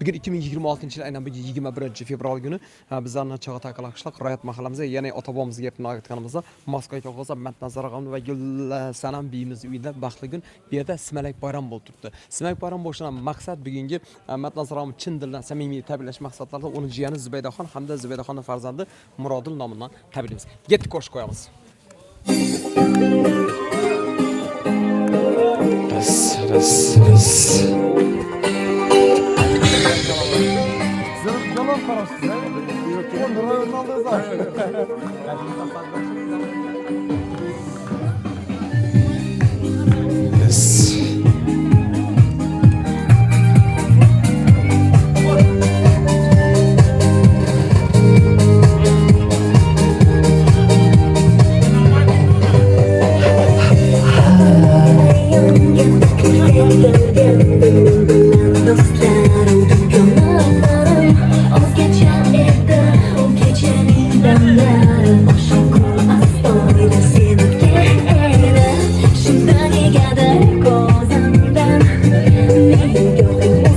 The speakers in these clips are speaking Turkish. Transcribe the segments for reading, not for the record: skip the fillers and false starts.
Bugun 2026-yil aynan bu 21-fevral kuni bizlarning Chag'atay qishloq Royat mahallamizda, ya'ni ota-bobomizga gapni aytganimizda, Moskva to'g'risi Matnazar og'am va Gulsanam biyimiz uyida baxtli kun bu yerda Simalak bayram bo'lib turibdi. Simalak bayram bo'lishidan maqsad bugungi Matnazar og'am chin dildan samimiy tabriklash maqsadlarida uni jiyani Zubaydaxon hamda Zubaydaxonning farzandi Murodil nomidan tabriklaymiz. Yetti qo'sh qo'yamiz. Ras. Zaman karıştı.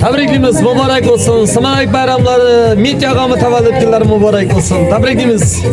Tabriklaymiz, mübarek olsun. Simalak bayramları, Mitya ağamı tavallud kunlari mübarek olsun. Tabriklaymiz.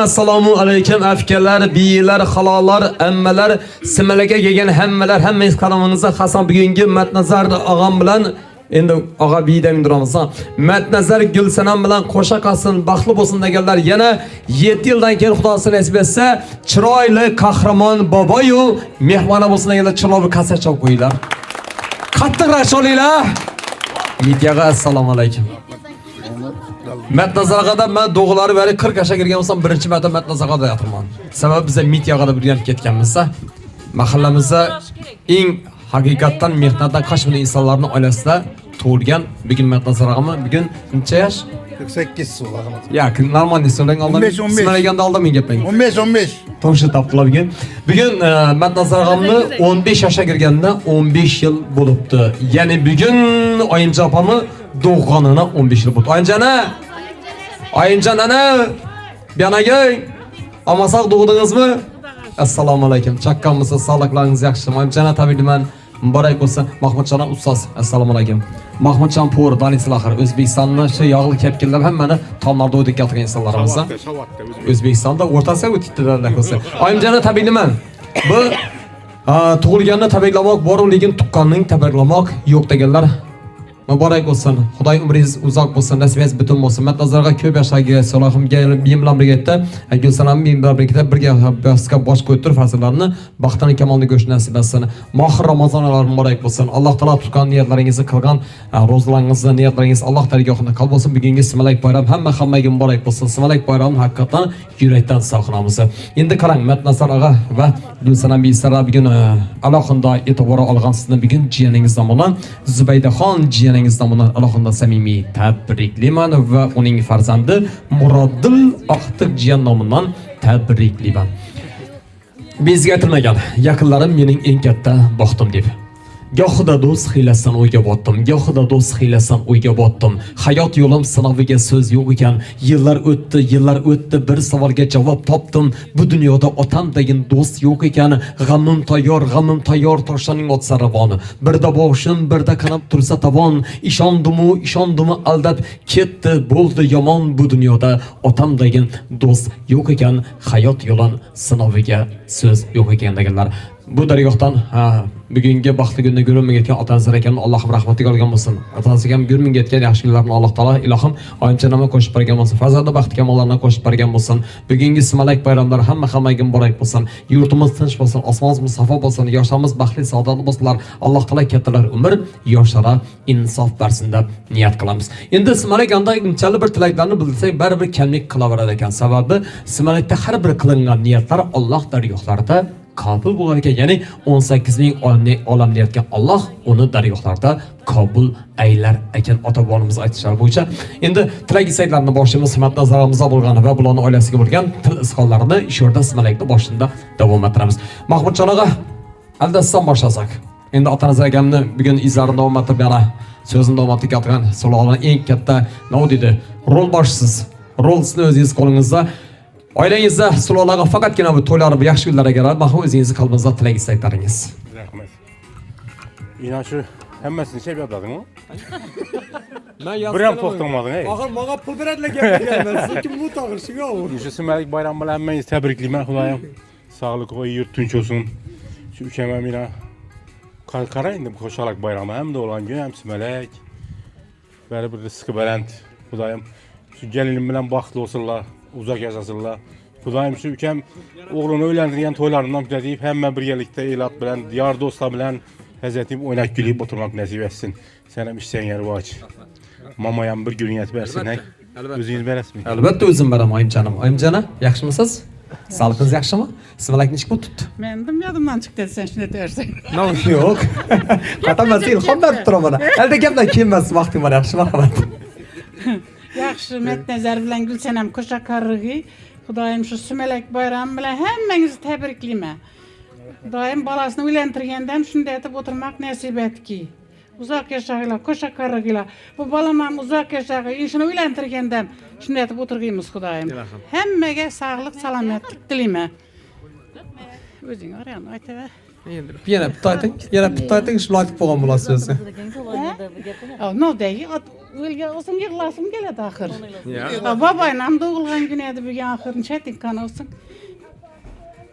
Assalomu alaykum afkalar, biylar, halolar, ammalar, Simalakka kelgan hammalar, hammangiz qaramangiz Hasan bugungi Matnazar og'am bilan endi og'a biydan turamiz. Matnazar Gulsanam bilan qo'sha qolsin, baxtli bo'lsin deganlar yana 7 yildan keyin Xudosi nasib etsa, chiroyli qahramon boboyu mehmona bo'lsin deganlar chiroyli kaset chalib qo'yinglar. Qattiq raqs olinglar. Mityaga assalomu alaykum. Matnazarg'ada men doğuları beri 40 yaşa girgan bo'lsam, birinchi marta Matnazarg'ada yotibman. Sababi biz Mityag'ada birga ketganmiz-da. Mahallamizda eng haqiqatdan mehnatdan qashmir insonlarning oilasida tug'ilgan bugun Matnazarg'ami bugun necha yosh? 48 yıl. Ya, normal so'rang oldin. 15. Ismalaganda oldin men gaplang. 15. To'g'ri topdilar bugun. Bugun Matnazarg'amni 15 yoshga kirganda 15 yil bo'libdi. Ya'ni bugun oyimcha opamni doğğanına 15 yıl bo'ldi. Oyinjon ana. Biyanaga amasak doğdunuzmu? Assalomu alaykum. Chaqqanmisiz? Sog'liqlaringiz yaxshimi? Oyinjon tabriklayman. Muborak bo'lsin. Mahmudjon ustoz. Assalomu alaykum. Mahmudjon Po'r Danislaxir O'zbekistonning shu yog'li kepkinlar hammani tomlarda o'tib kelgan insonlarimiz. O'zbekistonda o'rtasiga o'tibdilar ko'sa. Oyimjon tabriklayman. Bu tug'ilganni tabriklamoq bor, lekin tuqqanning tabriklamoq yo'q deganlar. Muborak bo'lsin. Xudoy umringiz uzoq bo'lsin, nasibangiz butun bo'lsin. Matnazarga ko'p yashagi Solohimga bilan birga aytdi. Gulsanam bilan birga basga bosh qo'yib turib farzandlarni baxtini kamolni ko'rish nasib etsin. Mohir Ramazonlar muborak bo'lsin. Alloh taolo tutgan niyatlaringizni qilgan ro'zalaringizni, niyatlaringiz Alloh dargohida qabul bo'lsin. Bugungi Simalak bayram hammaga muborak bo'lsin. Simalak bayramini haqiqatan yurakdan sog'inamiz. Endi qarang, Matnazar og'a va Gulsanam bisara bugun alohida e'tibor olgan sizni bugun jiyaningiz nomidan Zubaydaxon jiyaningiz nomidan alohida samimiy tabriklayman va uning farzandi Muroddil Oqtiq jiyan nomidan tabriklayman. Bizga aytilmagan yaqinlarim mening eng katta baxtim deb. Gohida do'st hiylasidan o'yga botdim, gohida do'st hiylasidan o'yga botdim. Hayot yo'lim sinoviga so'z yo'q ekan. Yillar o'tdi, bir savolga javob topdim. Bu dunyoda otam degan do'st yo'q ekan. G'amim tayyor toshlarning otsa ravoni. Birda boshim, birda qanab tursa tavon. Ishondimu aldab ketdi, bo'ldi yomon bu dunyoda. Otam degan do'st yo'q ekan. Hayot yo'lim sinoviga so'z yo'q ekan deganlar. Bu dargohdan bugungi baxtli kunda ko'rinmay ketgan otangiz ekan, Alloh rahmatiga olgan bo'lsin. Otangiz ham ko'rinmay ketgan yaxshi kunlarni Alloh taolo ilohim oyimchanama qo'shib bergan bo'lsin. Farzandi baxti kamollarni qo'shib bergan bo'lsin. Bugungi Simalak bayramlari hammaga muborak bo'lsin. Yurtimiz tinch bo'lsin, osmonimiz musafo bo'lsin, yoshlarimiz baxtli saodatli bo'lsinlar. Alloh taolo kattalar umr, yoshlara insof bersin deb niyat qilamiz. Endi Simalak anda unchalik bir tilaklarni bilsak, baribir kamlik qilaveradi ekan. Sababi Simalakda har bir qilingan niyatlar Alloh dargohlarida qabul bo'lar ekan. Ya'ni 18 ming olam deyotgan Alloh uni dargohlarda qabul aylar ekan ota-bobonimiz aytishlari bo'yicha. Endi tilak istaklarni boshimiz Matnazarimizda bo'lgan va bularning oilasiga bo'lgan til izhorlarini shu yerda Simalakda boshida davom ettiramiz. Mahmudjon og'a, aldasdan boshlasak. Endi otangiz akamni bugun izlarini davom ettirib yana so'zini davom ettirgan Saloning eng katta nima deydi? Rol boshsiz. Rolni o'zingiz qo'lingizda. Oilangizda Sulolaga faqatgina bu to'ylar va yaxshi kunlarga qarab, mahv o'zingizni qalbingizda tilak istaklaringiz. Rahmat. Inan shu hammasini chep yotadingmi? Bir ham to'xtamading, ey. Axir menga pul beradilar gapirganman. Siz kim bu tog'irsiga u? Shu Simalak bayram bilan hammangizni tabriklayman, Xudoyim. Sog'lik va yurt tinch bo'lsin. Shu uchama mena qarang endi Qo'shalak bayrami ham bo'lgan kun ham Simalak. Baribir rizqi baland. Xudoyim shu gelinim bilan baxtli bo'lsinlar. Uzak yashasınlar. Xudoyim shu ukam o'g'lini uylantirgan to'ylaridan kutib, hamma birgalikda elat bilan, diyor do'stlar bilan hazatim o'ynab kulib o'tirmak nasib etsin. Sen ham ishsang yarvoch. Mama ham bir gün yetib bersin, hay. O'zingiz berasizmi? Albatta o'zim beraman, oyimjonim. Oyimjona, yaxshimisiz? Sog'ligingiz yaxshimi? Simalakni ish bo'lib tutdi. Men yodimdan chiqdi sen shuni dersang. Yo'q. Qatamas ilhom berib turaman. Alda gapdan kelmas vaqtim bor, yaxshi marhamat. Yaxshi, Matnazar bilan Gulsanam qo'shakarrigi. Xudoyim shu Simalak bayrami bilan hammangizni tabriklayman. Xudoyim bolasini uylantirgandan shunday etib o'tirmoq nasib etki. Uzoq yashag'inglar, qo'shakarriglar. Bu bolam ham uzoq yashag'i, ishini uylantirgandan shunday etib o'tirg'imiz Xudoyim. Hammaga sog'lik, salomatlik tilayman. O'zing o'rgan, aytaver. Endi yana bitta ayting, shuni aytib qo'ygan bo'lasiz o'zi. Nodagi o'lga o'zim yig'lasim keladi axir. Babayning tug'ilgan kuni edi bugun axir, chating qani olsin.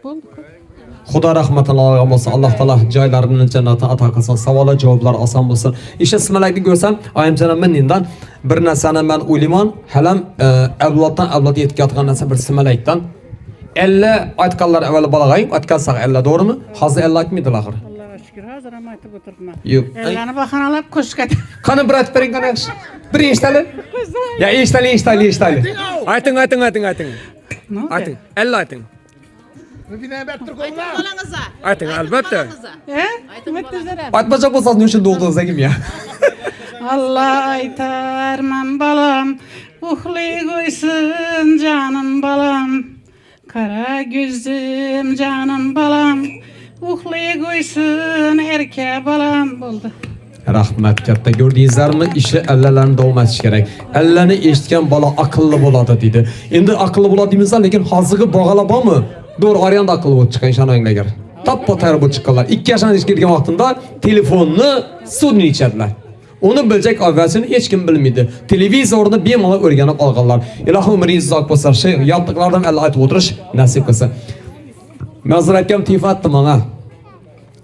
Bo'ldi. Xudo rahmatini olgan bo'lsin. Alloh taolo joylarini jannatdan ato qilsin. Savollar, javoblar oson bo'lsin. Isha Simalakni ko'rsam, oyimjonim mendan bir narsani men o'ylayman, halam avloddan avlodga yetkazgan narsa bir Simalakdan. 50 aytganlar avval balag'ay, aytgansak 50 to'g'rimi? Hozir 50 aytmaydilar axir. Allohga shukr, hozir ham aytib o'tiribman. Yo'q. 50ni bahanalab qo'shgan. Qani bir aytib bering qani yaxshi. Bir eshitali. Ya eshitali. Ayting. Ayting. 50 ayting. Ayting albatta. Aytmacha bo'lsangiz nima uchun doğdunuz kim ya? Allah aytarman balam, uxlay qo'ysin canım balam. Kara gözüm canım balam, uxlay qo'ysin erkak balam bo'ldi. Rahmat katta gördüğünüzlermi işi ellelerini davam etiş gerek. Ellerini eşitken bala akıllı boladı dedi. Endi akıllı buladığımızda lekin hazırgı bağalaba mı? Doğru arayan da akıllı bulup çıkan şana önüne gel. Tappa tayar bulup çıkarlar. 2 yaşına ilişkirken vaktinde telefonunu sudunu içerdiler. Onu bilecek avvalsini hiç kim bilmedi. Televizorda bir mala öğrenip alganlar. İlahi ömrünüz uzak olsun. Şey yaptıklardan Allah aytıp oturuş nasip kılsın. Mazrakem tifat ettim ona.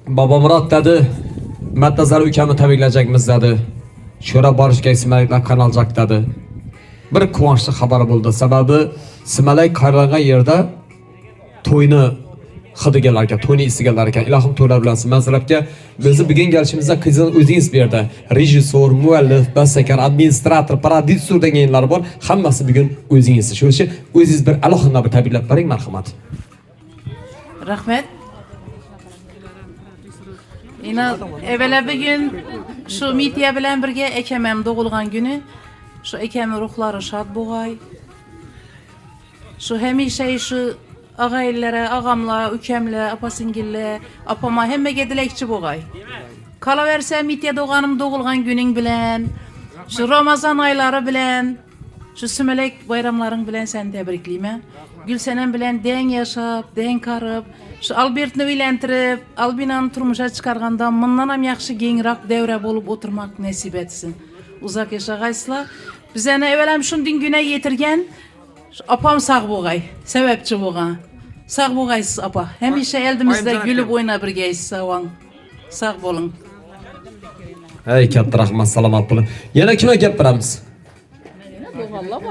Baba Murat dedi. Metnazar ülkemi tebrikleyecekmiz dedi. Şöyle barış geçmelikler kanalacak dedi. Bir kuvvançlı haber buldu. Sebebi Simelek kayrılgan yerde toyunu hıdı gelerken, toyunu isi gelerken ilahim toylar bilensin. Mazrapke bizi bugün gelişimizde kızın özünüz bir yerde. Rejissor, müellif, bestekar, administrator, prodüser degenler var. Hammasi bugün özünüz. Şu işi özünüz bir alohida bir tebriklep bering marhamat. Rahmet. Yine evvela bir gün şu Mitya bilen birge ekemem doğulgan günü. Şu ekemin ruhları şad boğay. Şu hemişe şu ağaylere, ağamla, ükemle, apasingille, apama hemme gedilekçi boğay. Kala verse Mitya doğanım doğulgan günün bilen, şu Ramazan ayları bilen, şu sümelek bayramların bilen sen tebrikliyme. Gülsenem bilen den yaşap, den karıp, şu Albert'ni uylantirip, Albina'nı turmuşa çıkarganda mından ham yaxşı genrak devre bolup oturmak nasip etsin. Uzak yaşagaysılar. Bizene evvelem şundin güne yetirgen, apam sağ boğay, sebepçi boğan. Sağ boğaysız apa. Hem işe eldimizde gülüp oyna birgeysiz sağ Sağ bolun. Hey katta rahmat salamat bulun. Yana kime gap beramiz?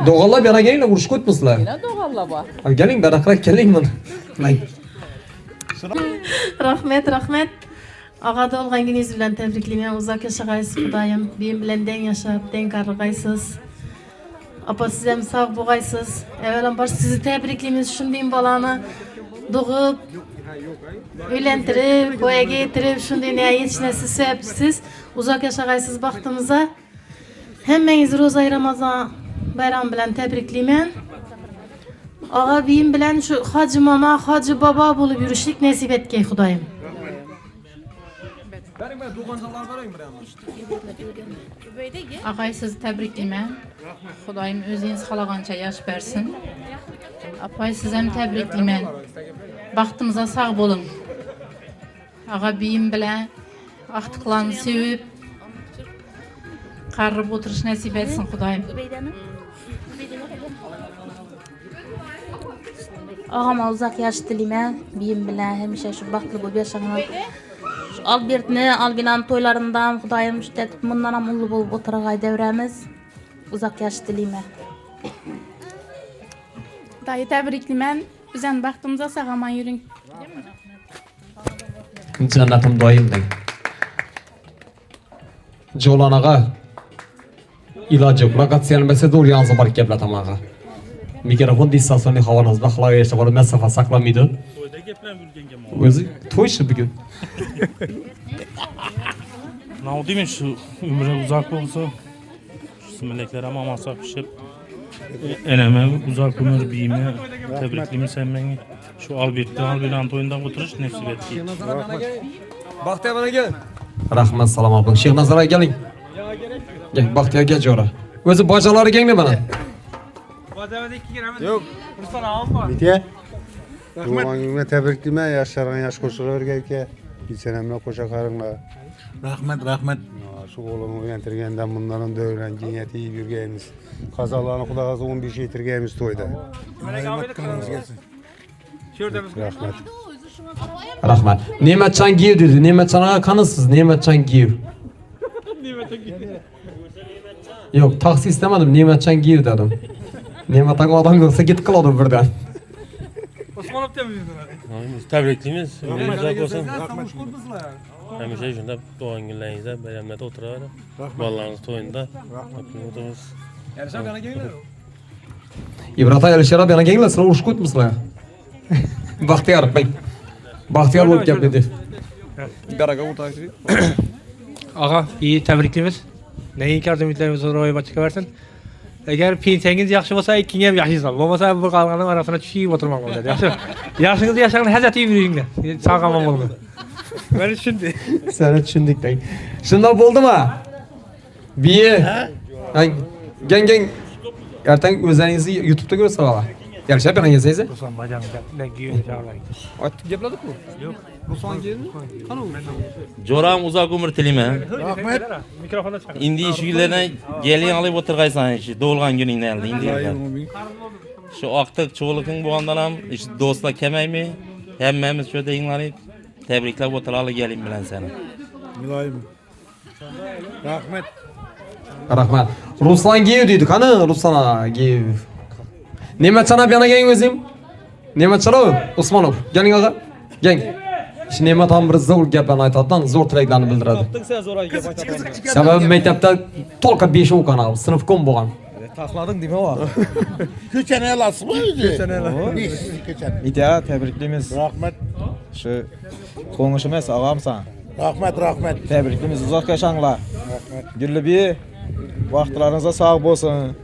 Doğalla yana gelin urush ko'tmasizlar. Yana doğalla ba. Geling barakrak keling mana. Rahmet. Ağa doğulgan gününüz bilen tebrikliyim. Uzak yaşagaysiz Xudayım. Benim bilen den yaşap, den karıgaysız. Apa siz hem sağ boğaysız. Evvelen baş sizi tebrikliyimiz. Şundayım balаны doğup, öğlentirip, boya getirip, şundayım neye yetişnesiz, sebepsiz. Uzak yaşagaysız baktığımıza. Hemmeniz Rozay Ramazan bayram bilen tebrikliyim. Ağa beyim bilen şu Hacı Mama, Hacı Baba bulup yürüşlük nasip etkey Xudayım. Ağay sizi tebriklime. Xudayım özünüz xalagança yaş bersin. Apay siz hem tebriklime. Baxtımıza sağ bolun. Ağa beyim bilen axtıqlarını sevip qarrıb oturuş nasip etsin Xudayım. Ağama uzak yaş dilime, biyim bilen hemişe şu baktlı bulup yaşanan Albert'ni, Albina'nın toylarından Xudayım şiddet bundan ham ullu bolup oturagay devremiz. Uzak yaş dilime. Dayı tebriklimen, bizden baktığımıza sağaman yürün. Cennetim doyum deng. Jolan ağa. İlacı yok. Rakatsiyanın bese doğru yansı barık gebletam ağa. Mikrofon distansiyonu havanızda xalaya yaşa var mesafe saklamaydı. Özü toyşu bugün. Ne diyeyim şu ömre uzak olsa, şu melekler ama masak pişip, eneme uzak ömür biyime, tebrikliyimi sen beni, şu Albina'nın toyundan oturuş nasip etti. Bahtiyar bana gel. Rahmet salam abim. Şeyh Nazar'a gelin. Gel Bahtiyar gel jora. Özü bacaları gelme bana. Yok. Mitya. Doğan gününe tebriklime, yaşlarına yaş koşular gelke. Gitsenemle koşa karınla. Rahmet. Şu oğlumu öğrentirgenden bunların da öğrenci niyeti iyi bir kazalarını kulağızı 11 şey yitirgeyimiz toyda. Rahmet. Rahmet. Nimetcan Giyev dedi. Nimetcan ağa kanısız. Nimetcan Giyev. Yok taksi istemedim. Nimetcan Giyev dedim. Nimetcan adam yoksa git kıladım birden. Osmanov demiyordu. Tebrikliyimiz, ömre uzak olsun. Hemişe şunda doğan günlerinizde, bayramlarda oturur. Ballarınız toyunda. Otururuz. Yarışa bana gelin. İbrata yarışara bana gelin sıra uruş koytmuşlar. Bahtiyar ben. Bahtiyar olup gel dedi. Beraga uğraşı. Ağa iyi tebriklimiz. Neyin kardımızlarımızı oraya başka versin. Eğer pensiyeniz yaxşı olsa ikinci hem yaxşıysa. Olmasa bu kalganın arasına çiğ oturmak olur. Yaxşınızı yaşayın, həzəti yürüyünlər. Sağ qalmam olmalı. Ben şimdi. Seni tushundik deng. Shundoq bo'ldimi? Biyi. Gen. Ertang o'zingizni YouTube'da ko'rasiz va. Yarashab berangiz. Ruslan bacağımda ne giyiyor çağırlayın. Aytib gapladik-ku. Yo'q. Ruslan keldi. Qani u? Jo'ram uzoq umr tilayman. Rahmet. Mikrofonda chiqar. Endi ishinglardan gelin olib o'tirg'aysan shu tug'ilgan kuningdan endi endi. Shu oqtiq cho'g'liking bo'lgandan ham ish do'stlar kelmaymi? Hammamiz shu deyinglarib tabriklab o'tiralik gelin bilan seni. Mülayim. Rahmet. Rahmat. Ruslan Giyev deydi. Qani Ruslan Giyev. Ne'matjon aka yana gang o'zim. Ne'matjon Usmonov. Galing og'a. Gang. Shu Ne'mat ham bir zo'r gaplarni aytadidan zo'r tilaklarni bildiradi. Sababi maktabda to'liq 5 o'qigan, sinf kom bo'lgan. Taxladın değil mi o? Köçene elası mı özü? Köçene elası. Biz köçene. İddia tebriklimiz. Rahmet. Şu konuşumuz ağamsan. Rahmet. Tebriklimiz uzak yaşanlar. Güllü bir vaxtlarınıza sağ olsun.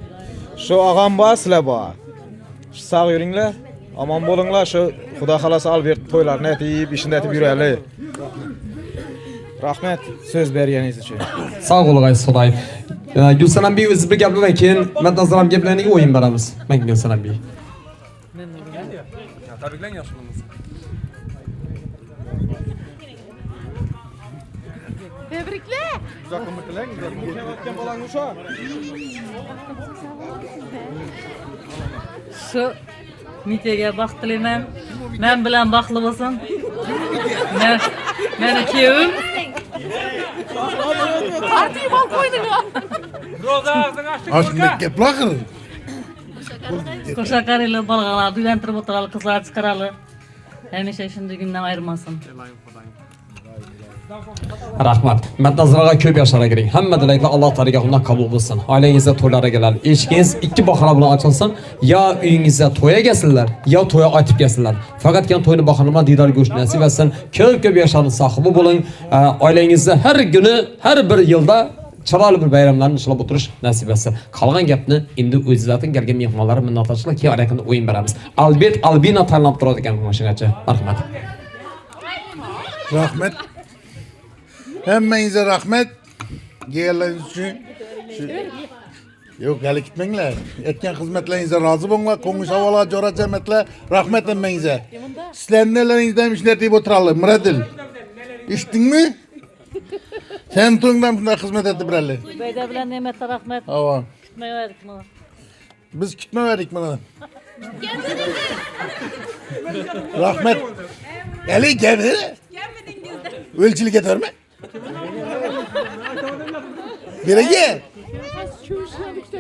Şu ağam var sizler var. Şu sağ yürüngler. Aman bolunglar şu Xudo xolasa Albert to'ylarni etib, ishini etib yuraylik. Rahmet söz berganingiz uchun. Sağ ol g'ayz Xudoy. Gulsanam bi o'zi bir gaplar keyin Matnazoram gaplariga o'yin beramiz. Men Gulsanam bi. Tabriklang yaxshimisiz? Tebrikler. Uzak umrtilang, o'tgan bolang o'sha. Shu mitega baxt tilayman. Men bilan baxtli bo'lsin. Meni kuyovim. Partiy balkoyniga. Roza ağzını açtık. Aslında geplakır. Qo'shaqarilar balg'alar uylantirib o'tirali, qizlar chiqarali. Hamisha shunday kundan ayirmasin. Rahmat. Matnazoraga ko'p yoshlarga kiring. Hamma tilaklar Alloh tarafidan qabul bo'lsin. Oilangizda to'ylar egalari. Eshigingiz ikki bahona bilan ochilsin. Yo uyingizda to'y kelsinlar, yo to'y aytib kelsinlar. Faqatgina to'yni bahona bilan didor go'sht nasib etsin. Ko'p yoshlarning sohibi bo'ling. Oilangizda har kuni, har bir yilda chiroyli bir bayramlarni nishonlab o'tirish nasib etsin. Qolgan gapni endi o'zingizdan kelgan mehmonlar minnatdorchilik keyin yaqinda o'yin beramiz. Albert Albina tanlab turadi ekan mashinachi. Marhamat. Rahmet. Hemmenize rahmet. Geldiğiniz için. Yok gelip gitmengler. Etken hizmetlerinize razı olunlar. Konuş havalar, coğrafi hizmetler. Rahmet emmenize. Sizlerin nelerinizden işler deyip oturalım. Muradil. İçtin mi? Sen tuğundan şundan hizmet etti birerli. Beyde bilan Ne'matga rahmat. Hava. Kutmay verdik bunu. Biz kitme verdik bunu. Rahmet. Eli geldi. Ölçülük getirme. Bire gel.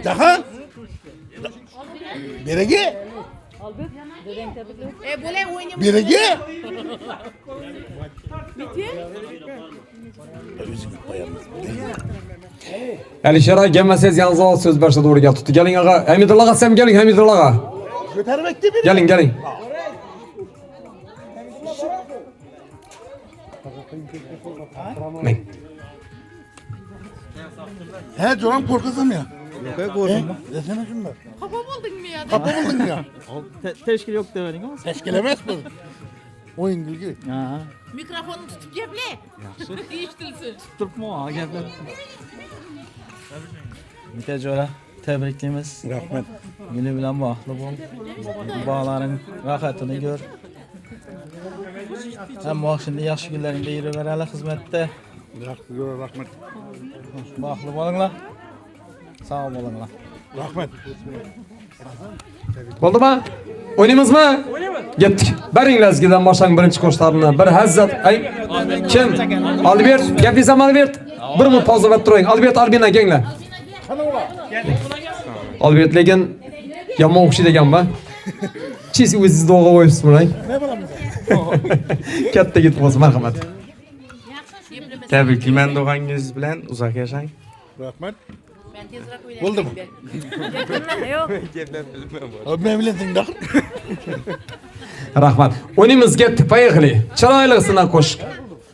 Daha. Bire gel. Bire gel. Alishara gelmesiz yalnız söz başta doğru gel tuttu. Gelin ağa. Hamidullah'a sen gelin Hamidullah'a. Gelin. He Coran korkasın ya. Yok korkun mu? Desene şunlar. Kapa buldun mu ya? Kapı buldun mu ya? Teşkil yok demedin ama. Teşkilemez mi? Oyun gülgü. Ha. Mikrofonu tutup geple. Değiştirsin. Tutma ha gel. Mitecora tebriklimiz. Rahmet. Günü bilen bağlı bol. Bağların rahatını gör. Hem bak şimdi yaxşı günlerinde yürü verəli hizmette. Rahmet. Bağlı bolunlar. Sağ ol bolunlar. Rahmet. Bo'ldi mi? O'ynaymiz mi? Ketdik. Beringlar giden boshlang birinchi ko'rsatuvni. Bir Hazzat ay kim? Albert, gapingizni Albert. Bir minut pauza berib turing. Albert Albina kelinglar. Albert lekin yomon o'xshaydi ekan-ba. Siz o'zingizni o'g'il qo'yibsiz buni. Ne bo'lamiz? Katta ketib bo'lsin, marhamat. Tabriklayman tug'angiz bilan uzoq yashang. Rahmet. Oldu mu? Yok. Ben bilesin de. Rahmat. O'ynaymiz, ketdik, poyexli. Chiroylisidan qo'shiq.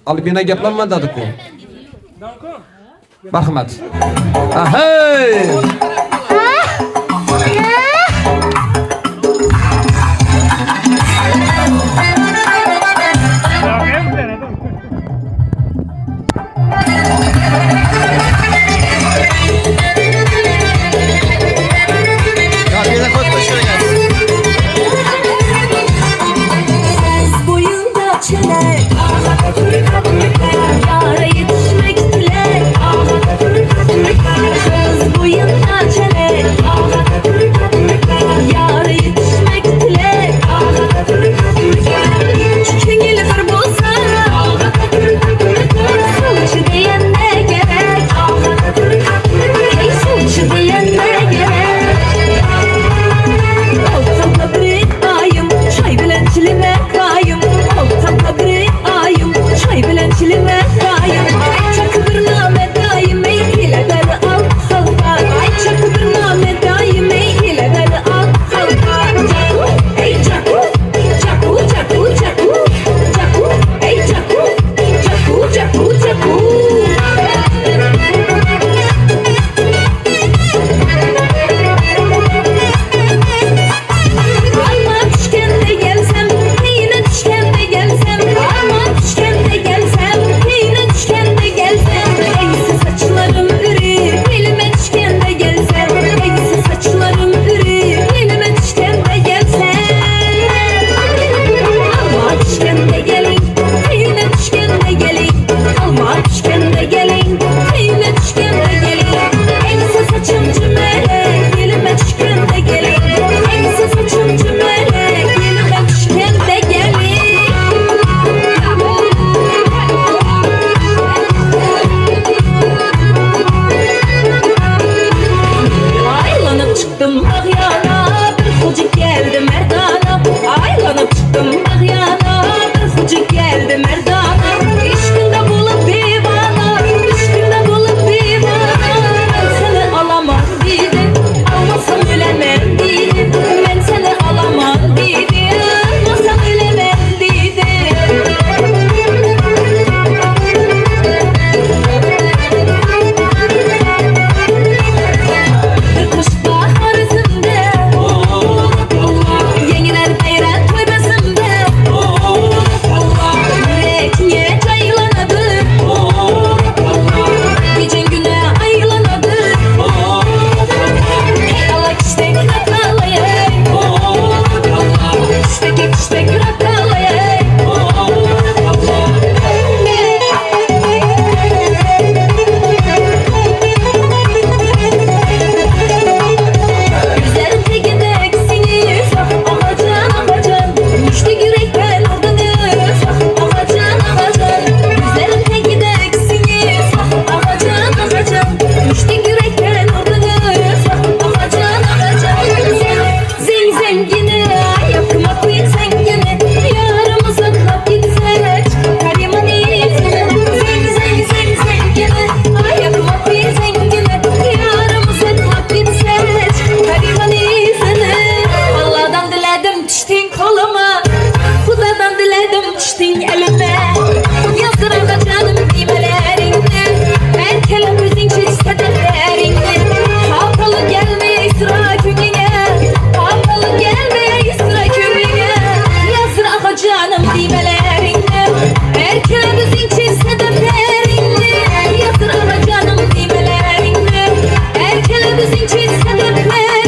Albina gaplanma dedi-ku. Marhamat. Hey! birinci sebeplerini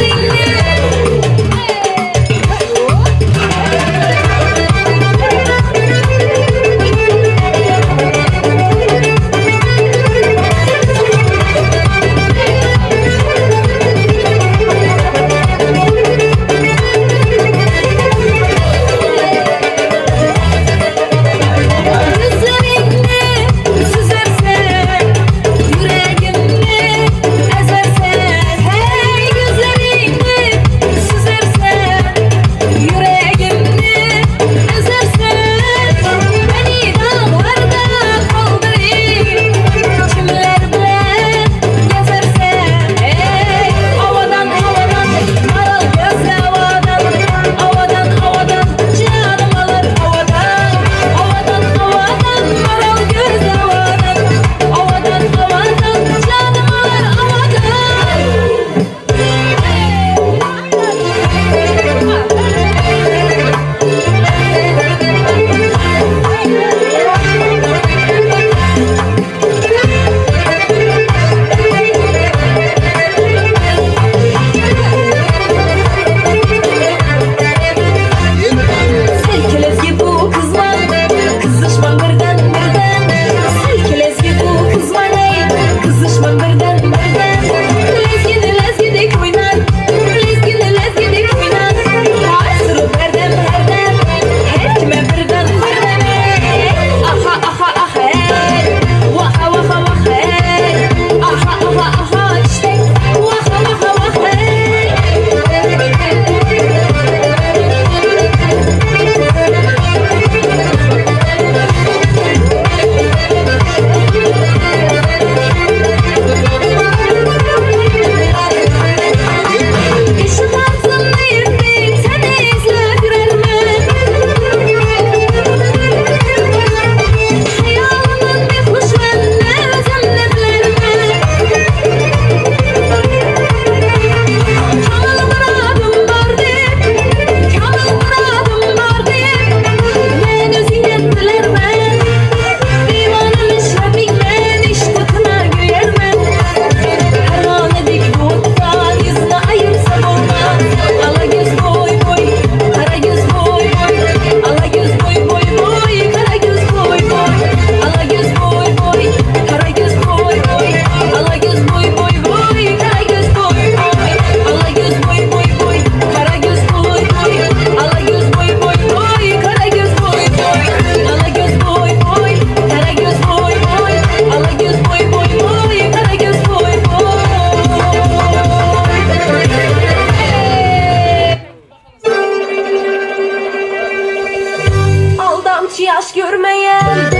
yaş görmeyen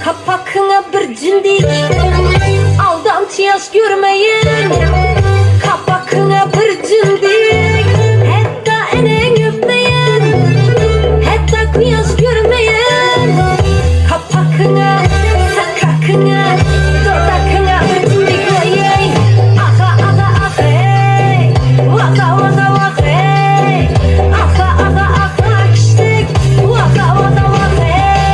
kapakına bir cindik aldamçı yaş görmeyen kapakına bir cindik hatta enen öpmeyen hatta kıyas görmeyen kapakına sakakına dodakına bir cindik ayay aha aha aha hey vaka vaka vaka hey aha aha aha kiştik vaka vaka vaka hey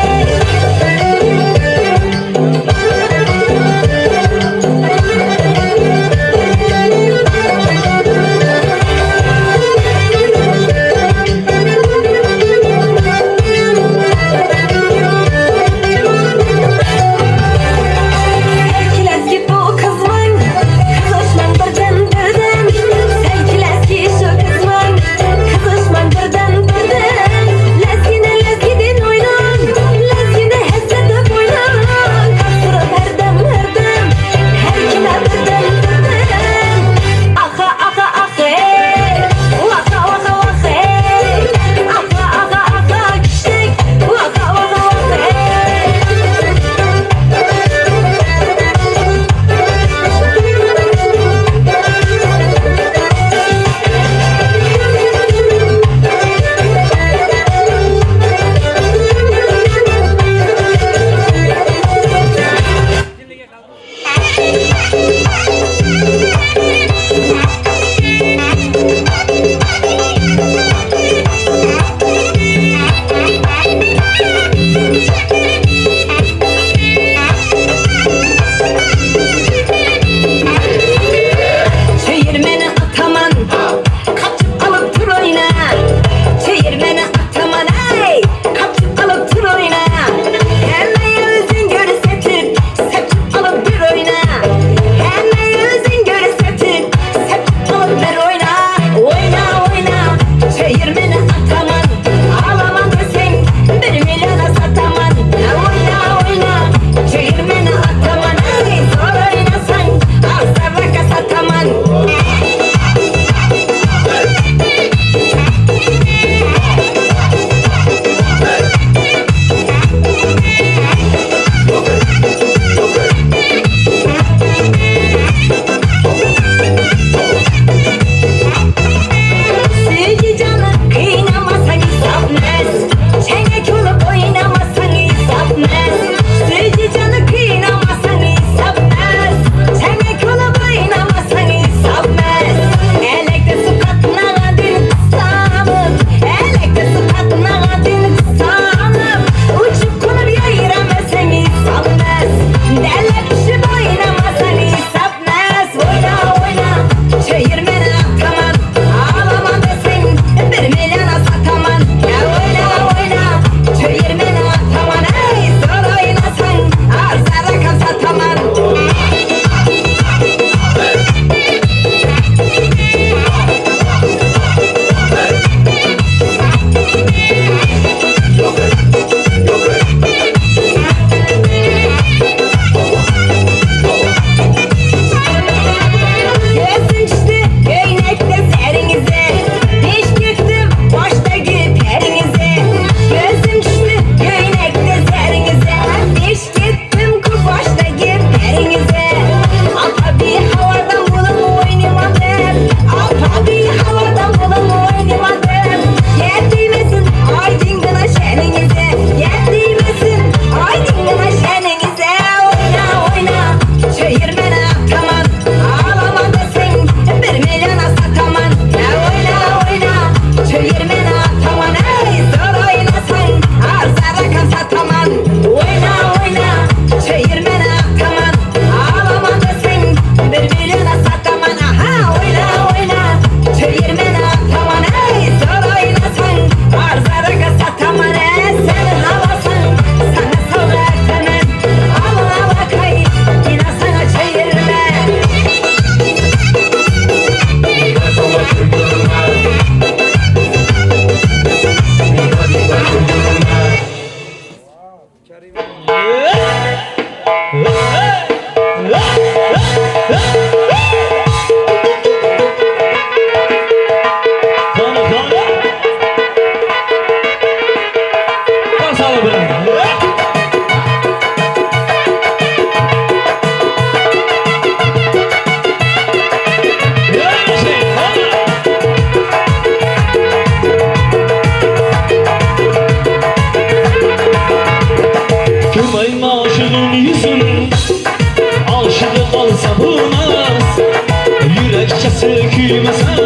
Yaşı küymese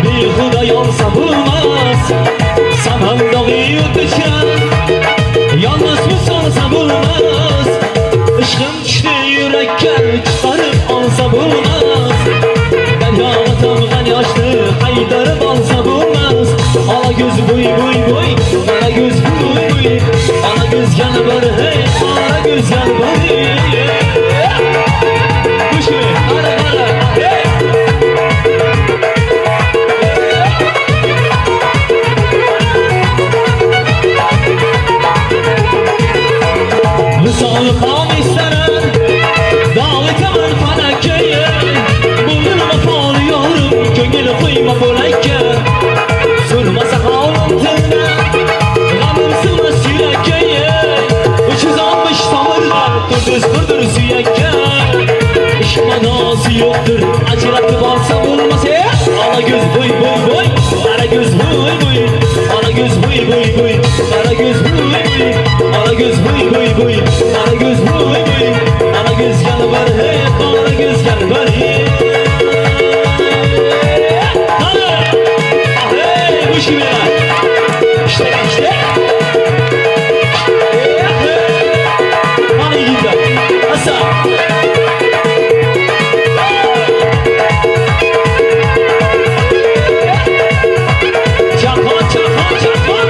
bir huda yolsa bulmaz. Samandağı yutucan yalnız mı sorsa bulmaz. Işkım düştü yürekken çıkarıp alsa bulmaz. Ben yağmatamdan yaşlı kaydarıp alsa bulmaz. Ala göz buy buy buy, ala göz buy buy, ala göz gel bari hey, ala göz gel bari. Kuş gibi, ala ala hey. Misal kam istenen davet hemen felekkeye. Bulur vefalı yavrum gönül kıyma bolekke. Sürmese havlum tırna gamım sığmaz yürekkeye. 360 samırda durdur süyekke. İş manası yoktur acıratı varsa bulmaz he. Ala göz buy buy buy, ala göz buy buy, ala göz buy buy buy, ala göz buy buy, ala göz buy buy buy, ala göz buy buy, ala göz gel var he, ala göz gel var he. Hey, kuş gibi ya. İşte işte. Hani gidiyor. Asa. Çakal çakal çakal.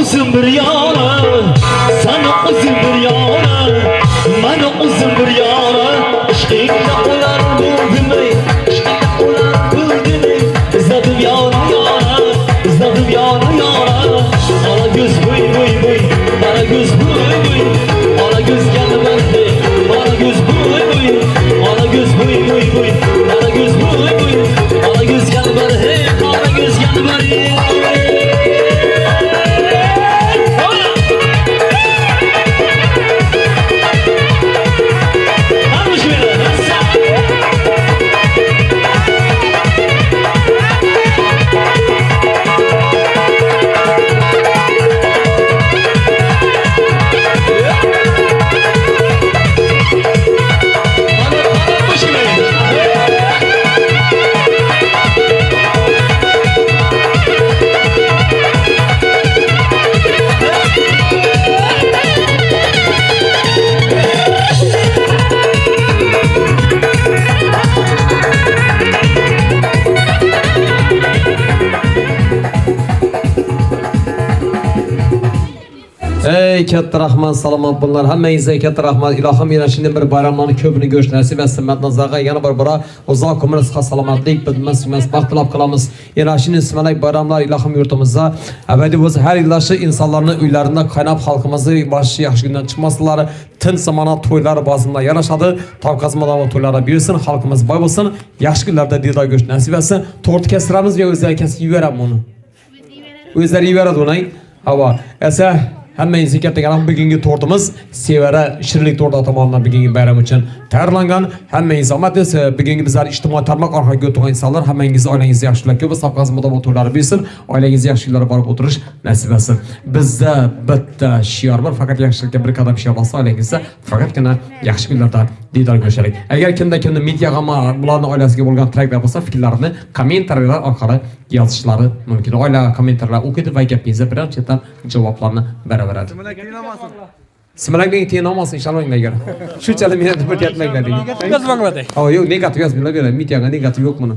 uzun bir yana, sana uzun bir yana, bana uzun bir yana. Aşkıyla ular buldum, aşkıyla ular buldum. İzledim yana yana, izledim yana yana. Ana göz buy buy buy, ana göz buy buy, ana göz gel bende, ana göz buy buy, ana göz buy buy buy, ana göz buy buy, ana göz gel bende, ana göz gel bende. Yeah. Ey katta rahmat, salomat bunlar. Hammangizga katta rahmat. Ilohim yana shunday bir bayramlarni ko'pini ko'rish nasib etsin. Matnazarga yana bir uzoq umr, sihat, salomatlik, bitmas baxt tilab qilamiz. Yana shunday sumalak bayramlar ilohim yurtimizda abadiy bo'lsa, har yildashi insonlarning uylarida qaynab xalqimizni boshi yaxshi kundan chiqmaslari, tinch zamonat to'ylari bosimda yarashadi. Tavqazmadan to'ylari buyursin, xalqimiz boy bo'lsin. Yaxshi kunlarda didor ko'rish nasib etsin. To'rt kestiramiz va o'zlari kesib yuboramiz uni. O'zlari yuboradi uni. Havo. Esa hammangizga katta rahmat. Bugungi tortimiz Sevara shirinlik torti tomonidan bugungi bayram uchun tayyorlangan. Hammangiz omad tilasa, bugungi bizlar ijtimoiy tarmoq orqali o'tgan insonlar hammangiz oilangizni yaxshilab ko'p saqlab modamat to'ylari bersin. Oilangizni yaxshi kunlarga borib o'tirish nasib etsin. Bizda bitta shior bor, faqat yaxshilikka bir qadam shior olsa oilangizda faqatgina yaxshi kunlarda didor ko'rishalik. Agar kimda mitiyag'ama bularning oilasiga bo'lgan tilaklar bo'lsa, fikrlarini kommentariylar orqali yozishlari mumkin. Oila kommentarlar o'qiydi va gapingizga birinchidan javoblarni beraveradi. Simalakning tiyin olmasin inshaalloh agar. Shunchalik meni deb aytmanglar. Yozmanglar. Ha, yo'q, negativ yozmanglar. Mitiyaga negativ yo'q buni.